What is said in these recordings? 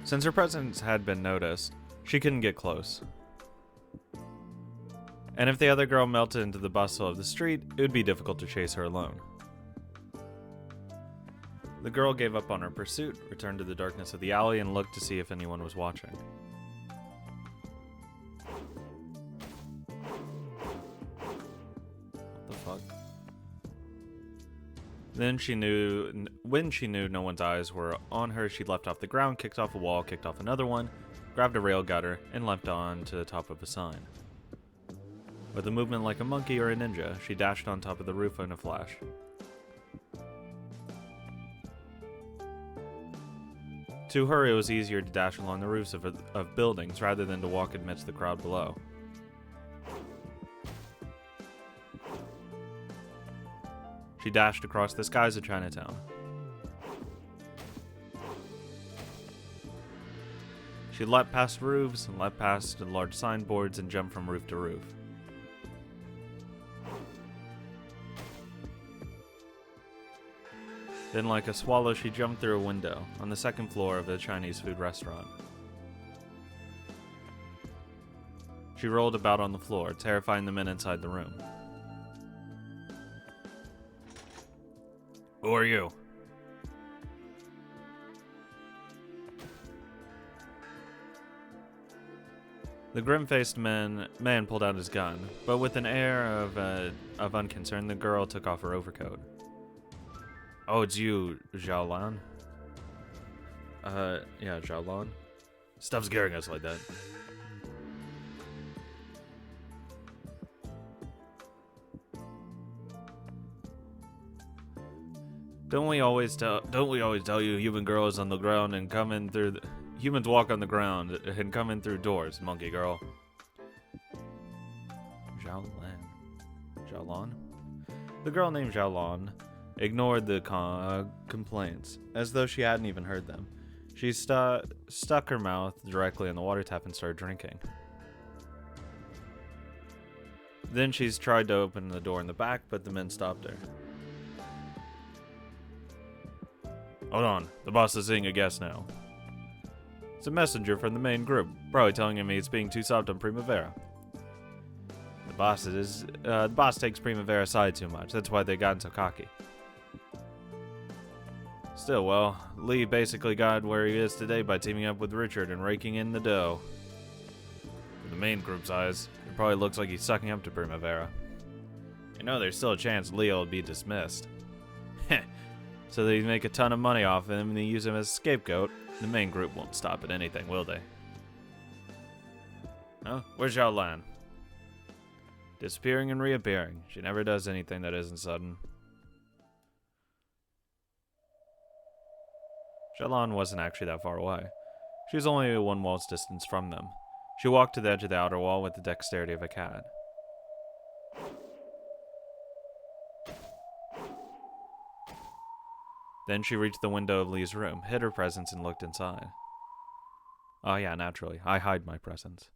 Since her presence had been noticed, she couldn't get close. And if the other girl melted into the bustle of the street, it would be difficult to chase her alone. The girl gave up on her pursuit, returned to the darkness of the alley, and looked to see if anyone was watching. What the fuck? Then when she knew no one's eyes were on her, she leapt off the ground, kicked off a wall, kicked off another one, grabbed a rail gutter, and leapt on to the top of a sign. With a movement like a monkey or a ninja, she dashed on top of the roof in a flash. To her, it was easier to dash along the roofs of buildings rather than to walk amidst the crowd below. She dashed across the skies of Chinatown. She leapt past roofs and leapt past large signboards and jumped from roof to roof. Then, like a swallow, she jumped through a window on the second floor of a Chinese food restaurant. She rolled about on the floor, terrifying the men inside the room. Who are you? The grim-faced man pulled out his gun, but with an air of unconcern, the girl took off her overcoat. Oh, it's you, Zhao Lan? Yeah, Zhao Lan. Stop scaring us like that. Don't we always tell you human girls on the ground and come in through humans walk on the ground and come in through doors, monkey girl. Zhao Lan? The girl named Zhao Lan ignored the complaints, as though she hadn't even heard them. She stuck her mouth directly on the water tap and started drinking. Then she's tried to open the door in the back, but the men stopped her. Hold on, the boss is seeing a guest now. It's a messenger from the main group, probably telling him he's being too soft on Primavera. The boss takes Primavera aside too much, that's why they got so cocky. Still, well, Lee basically got where he is today by teaming up with Richard and raking in the dough. From the main group's eyes, it probably looks like he's sucking up to Primavera. You know, there's still a chance Leo will be dismissed. Heh. So they make a ton of money off him and they use him as a scapegoat. The main group won't stop at anything, will they? Oh, where's Zhao Lan? Disappearing and reappearing. She never does anything that isn't sudden. Zhao Lan wasn't actually that far away. She was only one wall's distance from them. She walked to the edge of the outer wall with the dexterity of a cat. Then she reached the window of Lee's room, hid her presence, and looked inside. Oh yeah, naturally. I hide my presence.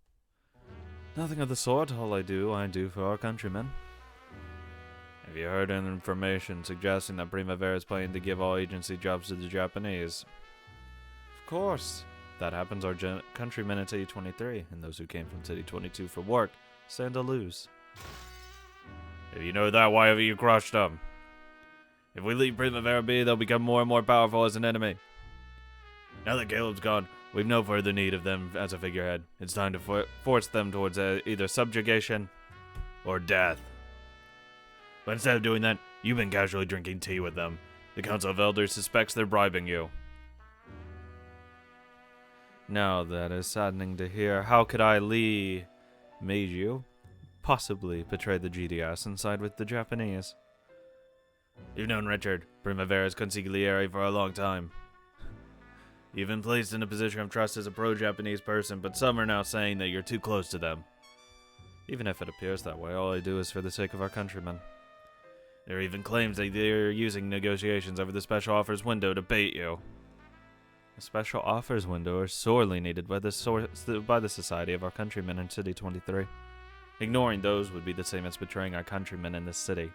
Nothing of the sort. All I do for our countrymen. Have you heard any information suggesting that Primavera is planning to give all agency jobs to the Japanese? Of course. If that happens, our countrymen in City 23, and those who came from City 22 for work, stand to lose. If you know that, why have you crushed them? If we leave Primavera be, they'll become more and more powerful as an enemy. Now that Caleb's gone, we've no further need of them as a figurehead. It's time to force them towards either subjugation or death. But instead of doing that, you've been casually drinking tea with them. The Council of Elders suspects they're bribing you. Now that is saddening to hear. How could I, Lee Meiju, possibly betray the GDS and side with the Japanese? You've known Richard, Primavera's consigliere, for a long time. You've been placed in a position of trust as a pro-Japanese person, but some are now saying that you're too close to them. Even if it appears that way, all I do is for the sake of our countrymen. There are even claims that they're using negotiations over the special offers window to bait you. The special offers window are sorely needed by the society of our countrymen in City 23. Ignoring those would be the same as betraying our countrymen in this city.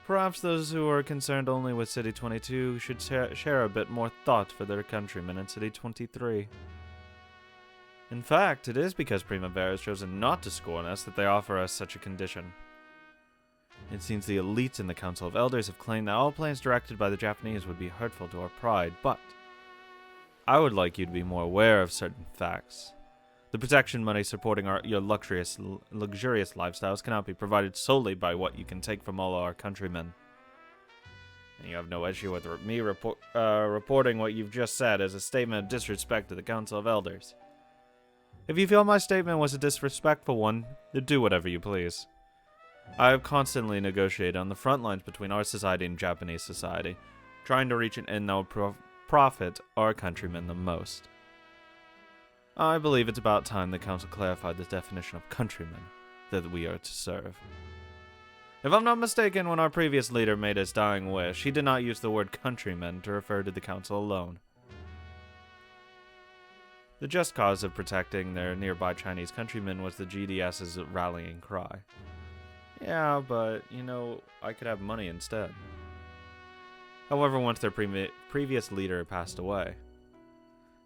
Perhaps those who are concerned only with City 22 should share a bit more thought for their countrymen in City 23. In fact, it is because Primavera has chosen not to scorn us that they offer us such a condition. It seems the elites in the Council of Elders have claimed that all plans directed by the Japanese would be hurtful to our pride, but I would like you to be more aware of certain facts. The protection money supporting your luxurious lifestyles cannot be provided solely by what you can take from all our countrymen. And you have no issue with me reporting what you've just said as a statement of disrespect to the Council of Elders. If you feel my statement was a disrespectful one, then do whatever you please. I have constantly negotiated on the front lines between our society and Japanese society, trying to reach an end that will profit our countrymen the most. I believe it's about time the Council clarified the definition of countrymen that we are to serve. If I'm not mistaken, when our previous leader made his dying wish, he did not use the word countrymen to refer to the Council alone. The just cause of protecting their nearby Chinese countrymen was the GDS's rallying cry. Yeah, but, I could have money instead. However, once their previous leader passed away,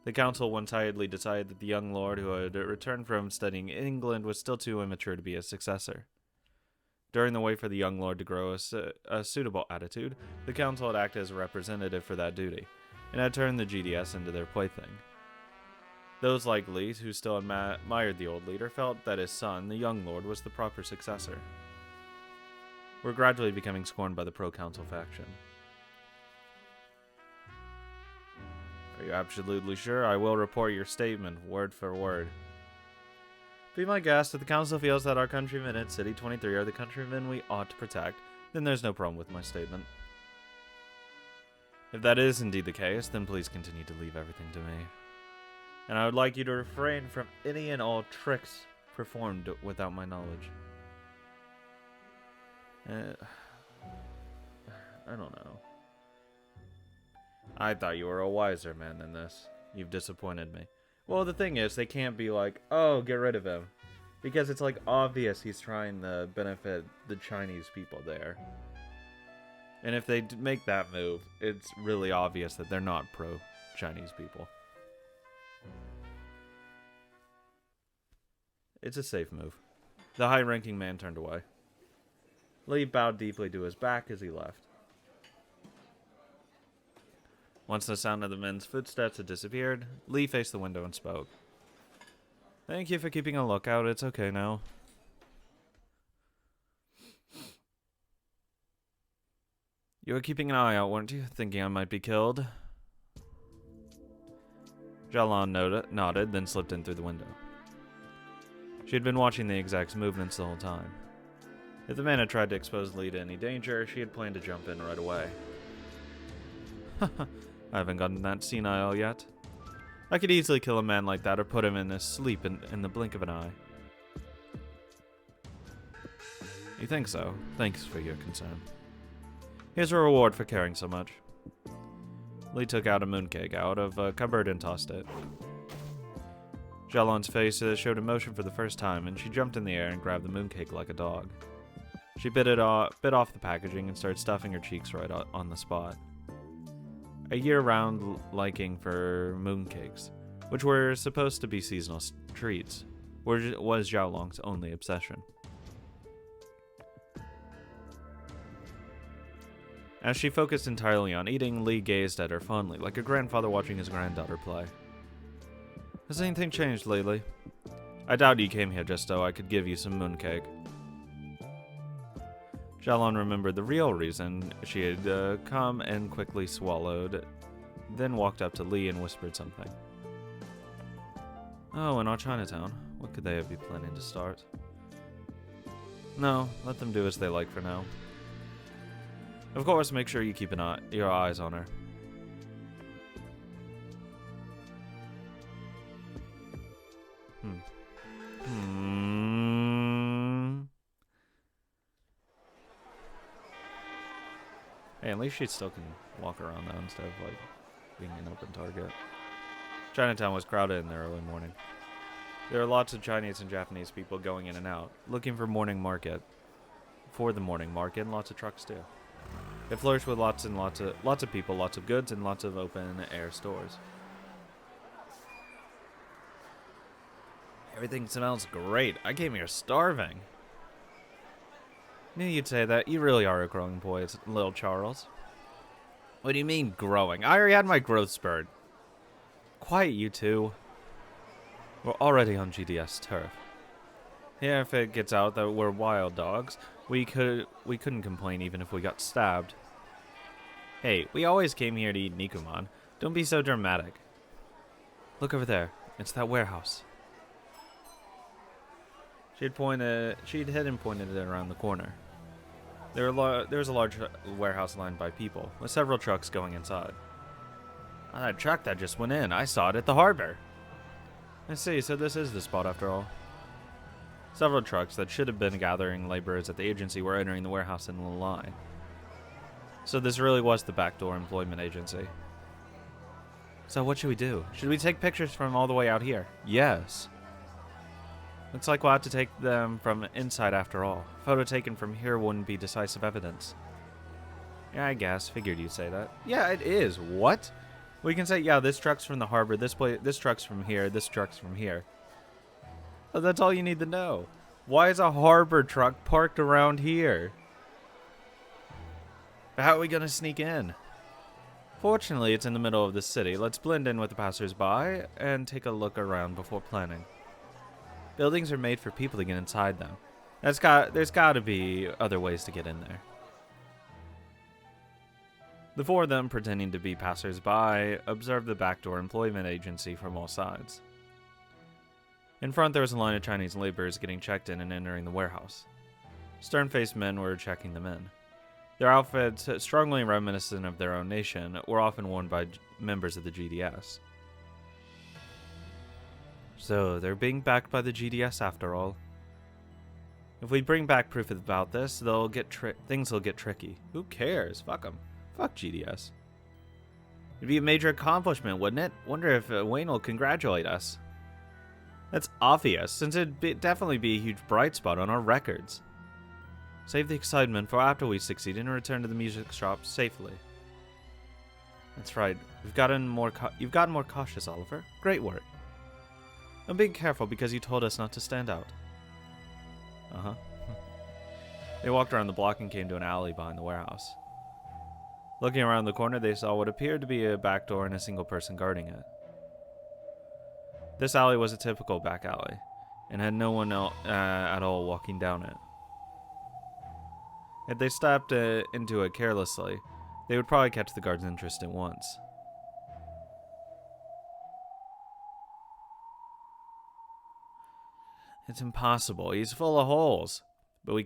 the council one-sidedly decided that the young lord who had returned from studying in England was still too immature to be a successor. During the wait for the young lord to grow a suitable attitude, the council had acted as a representative for that duty, and had turned the GDS into their plaything. Those like Lee, who still admired the old leader, felt that his son, the young lord, was the proper successor. We're gradually becoming scorned by the pro-council faction. Are you absolutely sure? I will report your statement, word for word. Be my guest, if the council feels that our countrymen at City 23 are the countrymen we ought to protect, then there's no problem with my statement. If that is indeed the case, then please continue to leave everything to me. And I would like you to refrain from any and all tricks performed without my knowledge. I don't know. I thought you were a wiser man than this. You've disappointed me. Well, the thing is, they can't be like, oh, get rid of him. Because it's like obvious he's trying to benefit the Chinese people there. And if they make that move, it's really obvious that they're not pro-Chinese people. It's a safe move. The high-ranking man turned away. Lee bowed deeply to his back as he left. Once the sound of the men's footsteps had disappeared, Lee faced the window and spoke. Thank you for keeping a lookout. It's okay now. You were keeping an eye out, weren't you? Thinking I might be killed? Xiaolong nodded, then slipped in through the window. She had been watching the exec's movements the whole time. If the man had tried to expose Lee to any danger, she had planned to jump in right away. I haven't gotten that senile yet. I could easily kill a man like that or put him in his sleep in the blink of an eye. You think so? Thanks for your concern. Here's a reward for caring so much. Lee took out a mooncake out of a cupboard and tossed it. Xiaolong's face showed emotion for the first time, and she jumped in the air and grabbed the mooncake like a dog. She bit off the packaging and started stuffing her cheeks right on the spot. A year-round liking for mooncakes, which were supposed to be seasonal treats, was Xiaolong's only obsession. As she focused entirely on eating, Lee gazed at her fondly, like a grandfather watching his granddaughter play. Has anything changed lately? I doubt you came here just so I could give you some mooncake. Xiaolong remembered the real reason she had come and quickly swallowed, then walked up to Lee and whispered something. Oh, in our Chinatown. What could they be planning to start? No, let them do as they like for now. Of course, make sure you keep your eyes on her. Hey, at least she still can walk around though, instead of like being an open target. Chinatown was crowded in the early morning. There were lots of Chinese and Japanese people going in and out, looking for the morning market, and lots of trucks too. It flourished with lots of people, lots of goods, and lots of open air stores. Everything smells great. I came here starving. Knew you'd say that. You really are a growing boy, little Charles. What do you mean, growing? I already had my growth spurt. Quiet, you two. We're already on GDS turf. Here, if it gets out that we're wild dogs, we couldn't complain even if we got stabbed. Hey, we always came here to eat Nikuman. Don't be so dramatic. Look over there. It's that warehouse. She'd hid and pointed it around the corner. There was a large warehouse lined by people, with several trucks going inside. Oh, that truck that just went in, I saw it at the harbor. I see, so this is the spot after all. Several trucks that should have been gathering laborers at the agency were entering the warehouse in a line. So this really was the backdoor employment agency. So what should we do? Should we take pictures from all the way out here? Yes. Looks like we'll have to take them from inside after all. Photo taken from here wouldn't be decisive evidence. Yeah, I guess. Figured you'd say that. Yeah, it is. What? We can say, yeah, this truck's from the harbor, this truck's from here, this truck's from here. But that's all you need to know. Why is a harbor truck parked around here? How are we gonna sneak in? Fortunately, it's in the middle of the city. Let's blend in with the passers-by and take a look around before planning. Buildings are made for people to get inside them. There's got to be other ways to get in there. The four of them, pretending to be passers-by, observed the backdoor employment agency from all sides. In front, there was a line of Chinese laborers getting checked in and entering the warehouse. Stern-faced men were checking them in. Their outfits, strongly reminiscent of their own nation, were often worn by members of the GDS. So, they're being backed by the GDS after all. If we bring back proof about this, things will get tricky. Who cares? Fuck them. Fuck GDS. It'd be a major accomplishment, wouldn't it? Wonder if Wayne will congratulate us. That's obvious, since it'd definitely be a huge bright spot on our records. Save the excitement for after we succeed and return to the music shop safely. That's right. You've gotten more cautious, Oliver. Great work. I'm being careful because you told us not to stand out. Uh-huh. They walked around the block and came to an alley behind the warehouse. Looking around the corner, they saw what appeared to be a back door and a single person guarding it. This alley was a typical back alley, and had no one at all walking down it. If they stepped into it carelessly, they would probably catch the guard's interest at once. It's impossible. He's full of holes. But we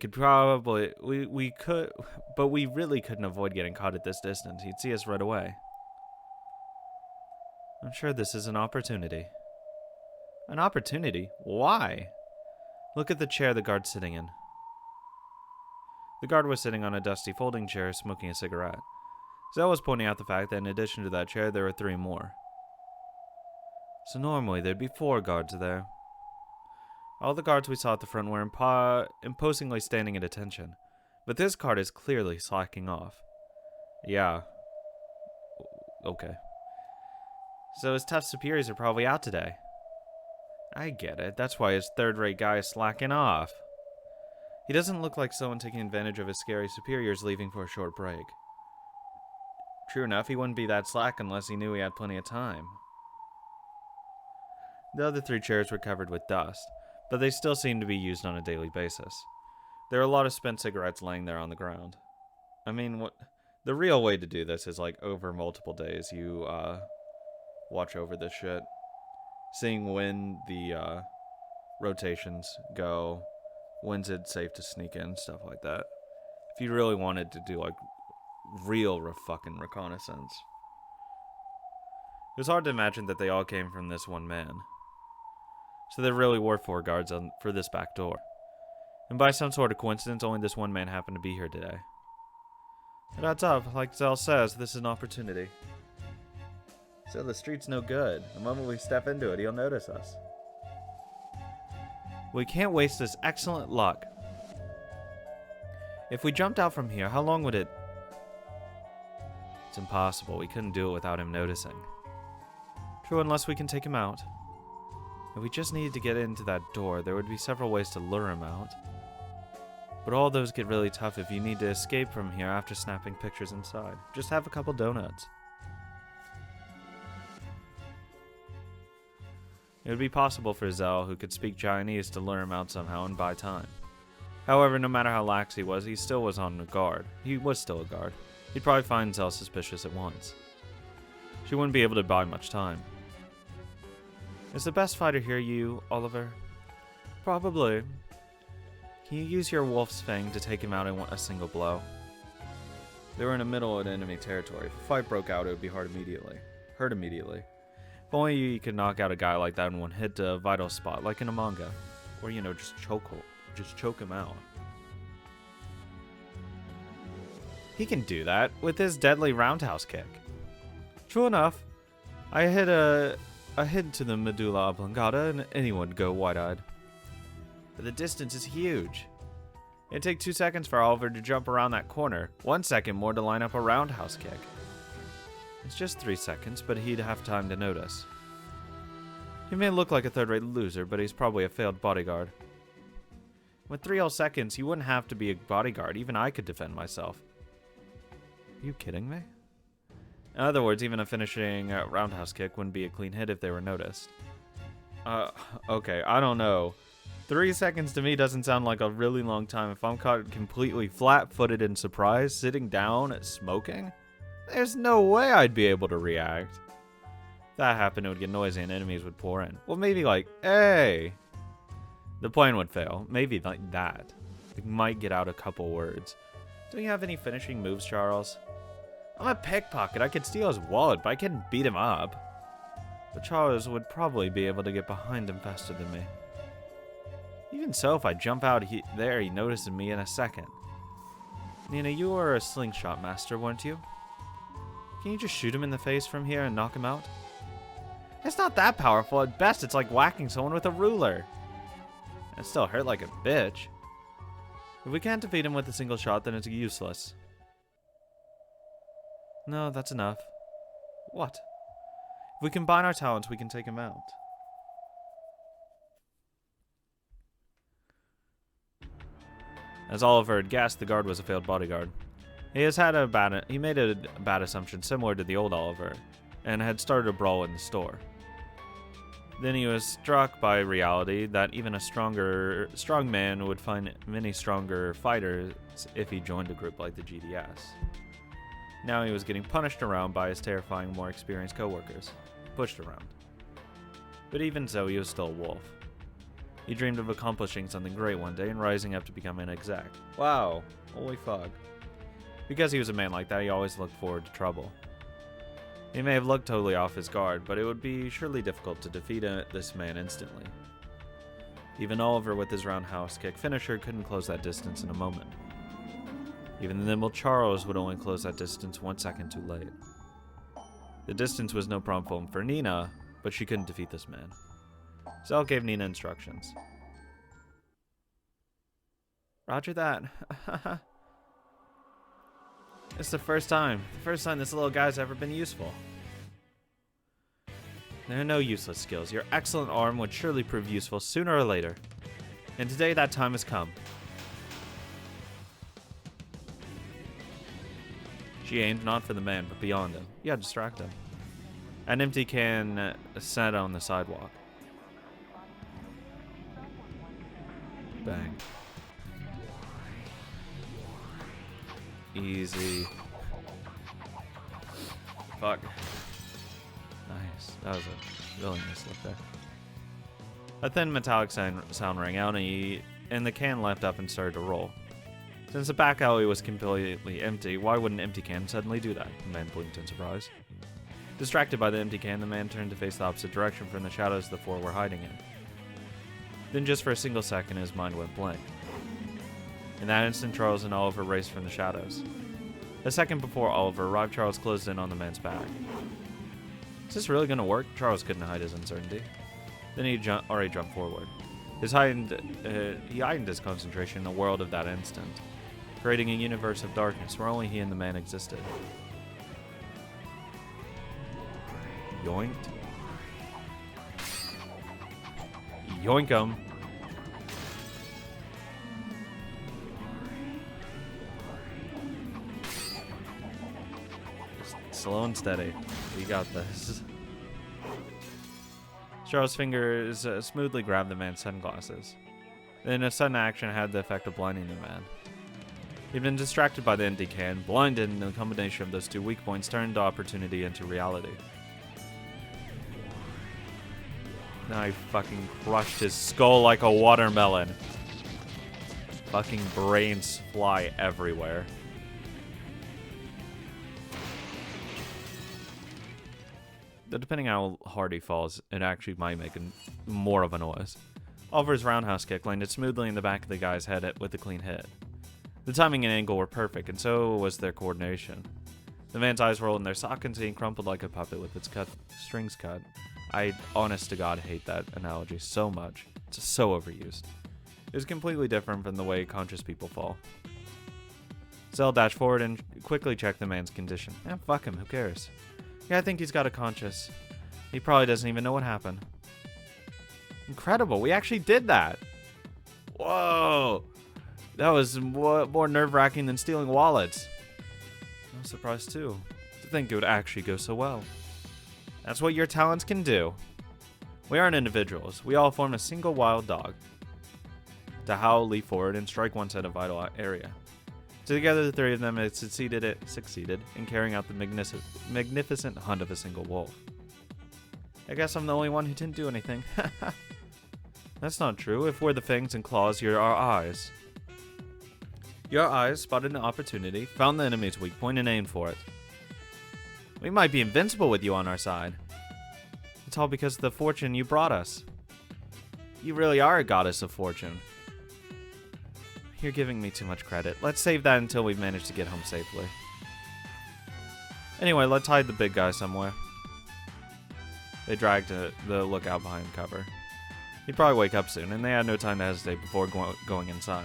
really couldn't avoid getting caught at this distance. He'd see us right away. I'm sure this is an opportunity. An opportunity? Why? Look at the chair the guard's sitting in. The guard was sitting on a dusty folding chair, smoking a cigarette. Zell was pointing out the fact that in addition to that chair, there were 3 more. So normally there'd be 4 guards there. All the guards we saw at the front were imposingly standing at attention, but this guard is clearly slacking off. Yeah. Okay. So his tough superiors are probably out today. I get it. That's why his third-rate guy is slacking off. He doesn't look like someone taking advantage of his scary superiors leaving for a short break. True enough, he wouldn't be that slack unless he knew he had plenty of time. The other 3 chairs were covered with dust, but they still seemed to be used on a daily basis. There were a lot of spent cigarettes laying there on the ground. I mean, the real way to do this is like over multiple days. You watch over this shit, seeing when the rotations go, when's it safe to sneak in, stuff like that. If you really wanted to do like real fucking reconnaissance. It was hard to imagine that they all came from this one man. So there really were 4 guards for this back door. And by some sort of coincidence, only this one man happened to be here today. It adds up. Like Zell says, this is an opportunity. So the street's no good. The moment we step into it, he'll notice us. We can't waste this excellent luck. If we jumped out from here, how long would it... It's impossible. We couldn't do it without him noticing. True, unless we can take him out. If we just needed to get into that door, there would be several ways to lure him out. But all those get really tough if you need to escape from here after snapping pictures inside. Just have a couple donuts. It would be possible for Zell, who could speak Chinese, to lure him out somehow and buy time. However, no matter how lax he still was on guard. He was still a guard. He'd probably find Zell suspicious at once. She wouldn't be able to buy much time. Is the best fighter here you, Oliver? Probably. Can you use your Wolf's Fang to take him out in a single blow? They were in the middle of enemy territory. If a fight broke out, it would be hurt immediately. If only you could knock out a guy like that in one hit to a vital spot, like in a manga. Or, just choke him out. He can do that with his deadly roundhouse kick. True enough. I hit a hit to the medulla oblongata and anyone would go wide-eyed. But the distance is huge. It'd take 2 seconds for Oliver to jump around that corner, 1 second more to line up a roundhouse kick. It's just 3 seconds, but he'd have time to notice. He may look like a third-rate loser, but he's probably a failed bodyguard. With 3 whole seconds, you wouldn't have to be a bodyguard. Even I could defend myself. Are you kidding me? In other words, even a finishing roundhouse kick wouldn't be a clean hit if they were noticed. Okay, I don't know. 3 seconds to me doesn't sound like a really long time. If I'm caught completely flat-footed and surprised, sitting down, smoking, there's no way I'd be able to react. If that happened, it would get noisy and enemies would pour in. Well, maybe like, hey. The plan would fail. Maybe like that. We might get out a couple words. Don't you have any finishing moves, Charles? I'm a pickpocket. I could steal his wallet, but I couldn't beat him up. But Charles would probably be able to get behind him faster than me. Even so, if I jump out there, he notices me in a second. Nina, you were a slingshot master, weren't you? Can you just shoot him in the face from here and knock him out? It's not that powerful. At best, it's like whacking someone with a ruler. It still hurt like a bitch. If we can't defeat him with a single shot, then it's useless. No, that's enough. What? If we combine our talents, we can take him out. As Oliver had guessed, the guard was a failed bodyguard. He made a bad assumption similar to the old Oliver, and had started a brawl in the store. Then he was struck by reality that even a strong man would find many stronger fighters if he joined a group like the GDS. Now he was getting punished around by his terrifying, more experienced coworkers. Pushed around. But even so, he was still a wolf. He dreamed of accomplishing something great one day and rising up to become an exec. Wow, holy fuck. Because he was a man like that, he always looked forward to trouble. He may have looked totally off his guard, but it would be surely difficult to defeat this man instantly. Even Oliver with his roundhouse kick finisher couldn't close that distance in a moment. Even the nimble Charles would only close that distance 1 second too late. The distance was no problem for Nina, but she couldn't defeat this man. Zell gave Nina instructions. Roger that. It's the first time this little guy's ever been useful. There are no useless skills. Your excellent arm would surely prove useful sooner or later. And today that time has come. She aimed not for the man, but beyond him. Yeah, distract him. An empty can sat on the sidewalk. Bang. Easy. Fuck. Nice. That was a really nice look there. A thin metallic sound rang out, and the can leapt up and started to roll. Since the back alley was completely empty, why would an empty can suddenly do that? The man blinked in surprise. Distracted by the empty can, the man turned to face the opposite direction from the shadows the four were hiding in. Then just for a single second, his mind went blank. In that instant, Charles and Oliver raced from the shadows. A second before Oliver arrived, Charles closed in on the man's back. Is this really going to work? Charles couldn't hide his uncertainty. Then he already jumped forward. He heightened his concentration in the world of that instant, creating a universe of darkness where only he and the man existed. Yoinked. Yoink 'em. Slow and steady. We got this. Charles' fingers smoothly grabbed the man's sunglasses. Then a sudden action had the effect of blinding the man. He'd been distracted by the empty can, blinded, and the combination of those two weak points turned opportunity into reality. Now I fucking crushed his skull like a watermelon. Fucking brains fly everywhere. Depending how hard he falls, it actually might make more of a noise. Oliver's roundhouse kick landed smoothly in the back of the guy's head with a clean hit. The timing and angle were perfect, and so was their coordination. The man's eyes rolled in their sockets and he crumpled like a puppet with its strings cut. I, honest to God, hate that analogy so much. It's so overused. It was completely different from the way conscious people fall. Zell dashed forward and quickly checked the man's condition. Fuck him, who cares? Yeah, I think he's got a conscience. He probably doesn't even know what happened. Incredible, we actually did that! Whoa! That was more nerve-wracking than stealing wallets. I was surprised too, to think it would actually go so well. That's what your talents can do. We aren't individuals, we all form a single wild dog. To howl, leap forward, and strike once at a vital area. Together, the three of them had succeeded in carrying out the magnificent hunt of a single wolf. I guess I'm the only one who didn't do anything. That's not true. If we're the fangs and claws, you're our eyes. Your eyes spotted an opportunity, found the enemy's weak point, and aimed for it. We might be invincible with you on our side. It's all because of the fortune you brought us. You really are a goddess of fortune. You're giving me too much credit. Let's save that until we've managed to get home safely. Anyway, let's hide the big guy somewhere. They dragged the lookout behind cover. He'd probably wake up soon, and they had no time to hesitate before going inside.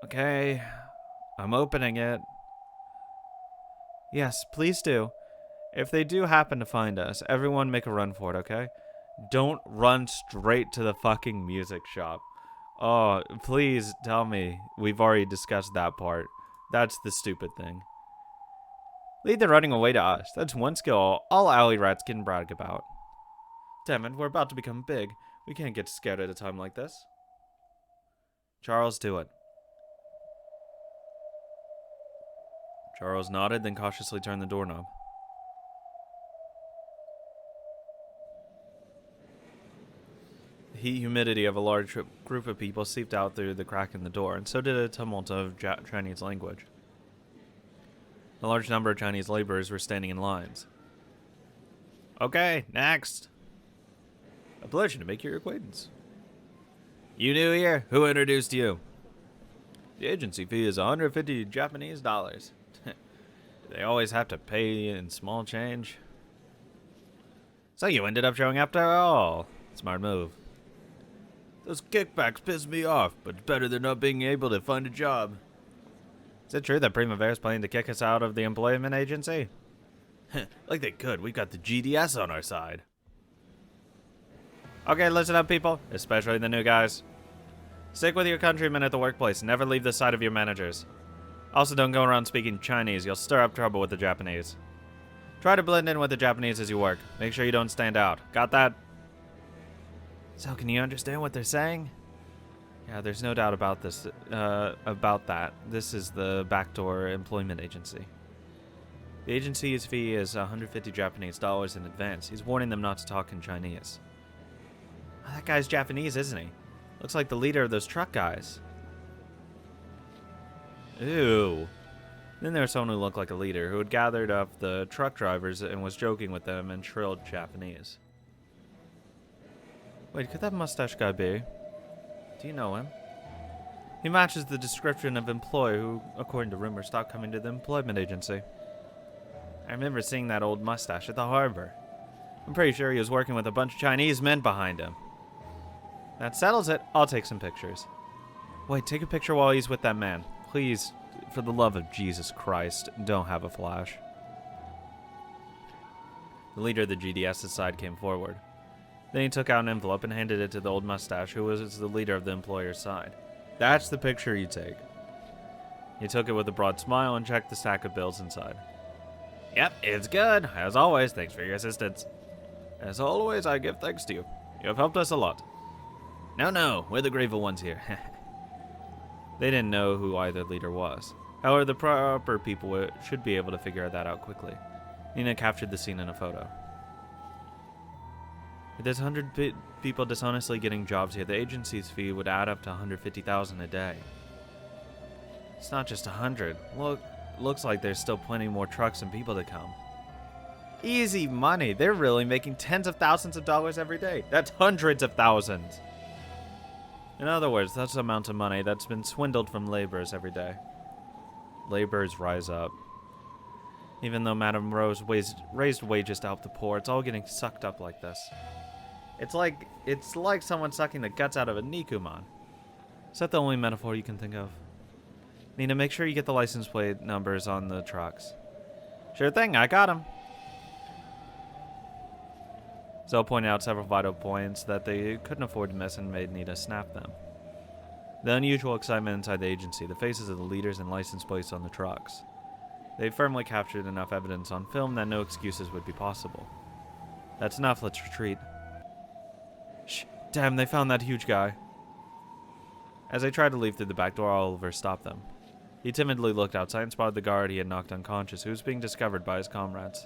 Okay, I'm opening it. Yes, please do. If they do happen to find us, everyone make a run for it, okay? Don't run straight to the fucking music shop. Oh, please tell me we've already discussed that part. That's the stupid thing. Lead the running away to us. That's one skill all alley rats can brag about. Damn it, we're about to become big. We can't get scared at a time like this. Charles, do it. Charles nodded, then cautiously turned the doorknob. The heat humidity of a large group of people seeped out through the crack in the door, and so did a tumult of Chinese language. A large number of Chinese laborers were standing in lines. Okay, next. A pleasure to make your acquaintance. You new here? Who introduced you? The agency fee is 150 Japanese dollars. Do they always have to pay in small change? So you ended up showing up after all. Smart move. Those kickbacks piss me off, but it's better than not being able to find a job. Is it true that Primavera's planning to kick us out of the employment agency? Like they could. We got the GDS on our side. Okay, listen up, people, especially the new guys. Stick with your countrymen at the workplace. Never leave the side of your managers. Also, don't go around speaking Chinese. You'll stir up trouble with the Japanese. Try to blend in with the Japanese as you work. Make sure you don't stand out. Got that? So, can you understand what they're saying? Yeah, there's no doubt about this. About that. This is the backdoor employment agency. The agency's fee is 150 Japanese dollars in advance. He's warning them not to talk in Chinese. Oh, that guy's Japanese, isn't he? Looks like the leader of those truck guys. Ew. Then there was someone who looked like a leader who had gathered up the truck drivers and was joking with them in shrilled Japanese. Wait, could that mustache guy be? Do you know him? He matches the description of employee who, according to rumors, stopped coming to the employment agency. I remember seeing that old mustache at the harbor. I'm pretty sure he was working with a bunch of Chinese men behind him. That settles it. I'll take some pictures. Wait, take a picture while he's with that man. Please, For the love of Jesus Christ, don't have a flash. The leader of the GDS's side came forward. Then he took out an envelope and handed it to the old mustache, who was the leader of the employer's side. That's the picture you take. He took it with a broad smile and checked the stack of bills inside. Yep, it's good. As always, thanks for your assistance. As always, I give thanks to you. You have helped us a lot. No, we're the graver ones here. They didn't know who either leader was. However, the proper people should be able to figure that out quickly. Nina captured the scene in a photo. If there's 100 people dishonestly getting jobs here, the agency's fee would add up to $150,000 a day. It's not just 100. Looks like there's still plenty more trucks and people to come. Easy money. They're really making tens of thousands of dollars every day. That's hundreds of thousands. In other words, that's the amount of money that's been swindled from laborers every day. Laborers rise up. Even though Madame Rose raised wages to help the poor, it's all getting sucked up like this. It's like someone sucking the guts out of a Nikuman. Is that the only metaphor you can think of? Nina, make sure you get the license plate numbers on the trucks. Sure thing, I got them. Zell pointed out several vital points that they couldn't afford to miss and made Nina snap them. The unusual excitement inside the agency, the faces of the leaders and license plates on the trucks. They firmly captured enough evidence on film that no excuses would be possible. That's enough, let's retreat. Shh, damn, they found that huge guy. As they tried to leave through the back door, Oliver stopped them. He timidly looked outside and spotted the guard he had knocked unconscious, who was being discovered by his comrades.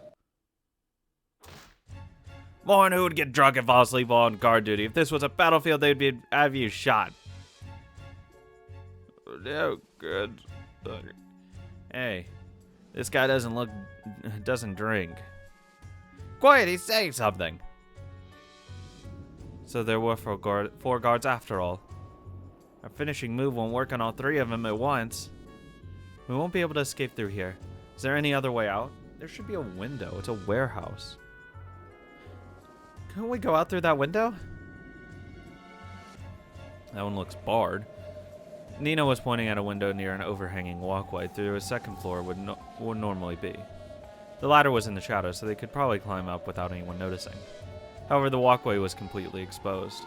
Morn, who would get drunk and fall asleep while on guard duty? If this was a battlefield, they'd have you shot. Oh, good. Hey, this guy doesn't drink. Quiet, he's saying something. So there were four guards after all. Our finishing move won't work on all three of them at once. We won't be able to escape through here. Is there any other way out? There should be a window. It's a warehouse. Can't we go out through that window? That one looks barred. Nina was pointing at a window near an overhanging walkway through a second floor would normally be. The ladder was in the shadow, so they could probably climb up without anyone noticing. However, the walkway was completely exposed.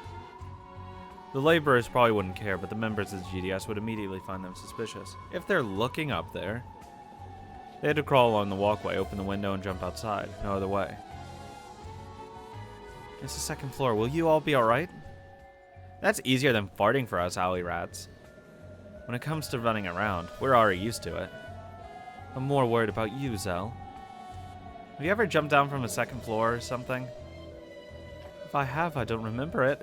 The laborers probably wouldn't care, but the members of the GDS would immediately find them suspicious. If they're looking up there, they had to crawl along the walkway, open the window, and jump outside. No other way. It's the second floor. Will you all be alright? That's easier than farting for us alley rats. When it comes to running around, we're already used to it. I'm more worried about you, Zell. Have you ever jumped down from a second floor or something? If I have, I don't remember it.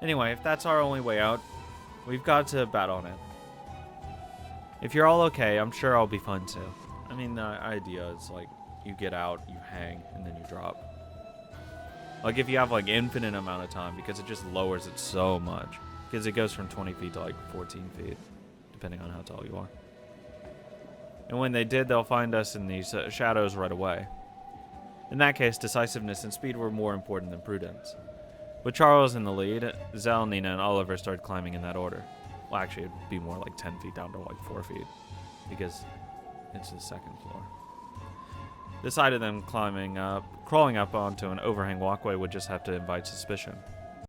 Anyway, if that's our only way out, we've got to bat on it. If you're all okay, I'm sure I'll be fine too. I mean, the idea is like, you get out, you hang, and then you drop. Like if you have like infinite amount of time, because it just lowers it so much. Because it goes from 20 feet to like 14 feet, depending on how tall you are. And when they did, they'll find us in these shadows right away. In that case, decisiveness and speed were more important than prudence. With Charles in the lead, Zell, Nina, and Oliver started climbing in that order. Well, actually, it'd be more like 10 feet down to like 4 feet, because it's the second floor. The sight of them crawling up onto an overhang walkway would just have to invite suspicion.